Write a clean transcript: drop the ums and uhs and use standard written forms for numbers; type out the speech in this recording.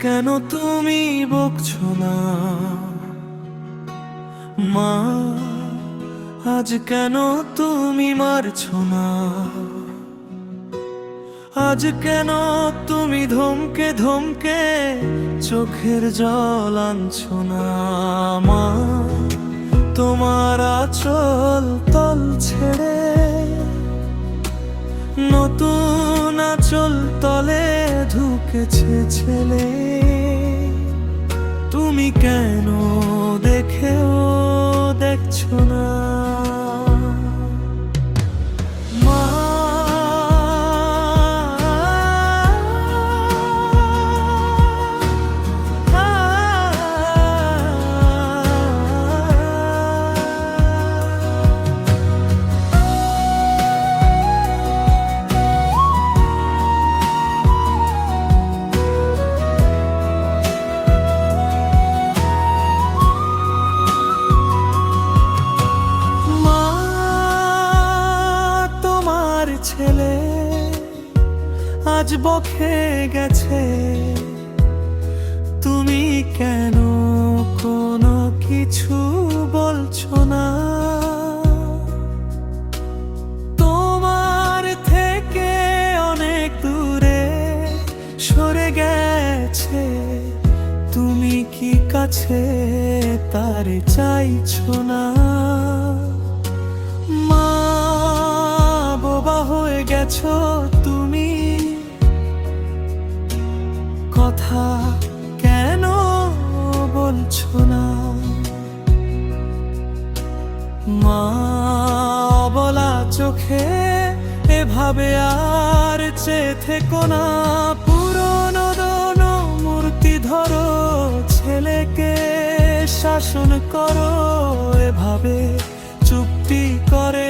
কেন তুমি বকছো না মা? আজ কেন তুমি মারছো না? আজ কেন তুমি ধমকে ধমকে চোখের জল আনছো না মা? তোমার আঁচল তল ছেড়ে নতুন আঁচল তলে ঢুকেছে ছেলে। তুমি কেন দেখেও দেখছো না মা? ছেলে আজ বকে গেছে, তুমি কেন কোনো কিছু বলছো না? তোমার থেকে অনেক দূরে সরে গেছে, তুমি কি কাছে তার চাইছো না? হয়ে গেছো তুমি, কথা কেন বলছো না মা? অবলা চোখে এভাবে আর চেয়ে থেকো না। পুরনো মূর্তি ধরো, ছেলেকে শাসন করো, এভাবে চুপটি করে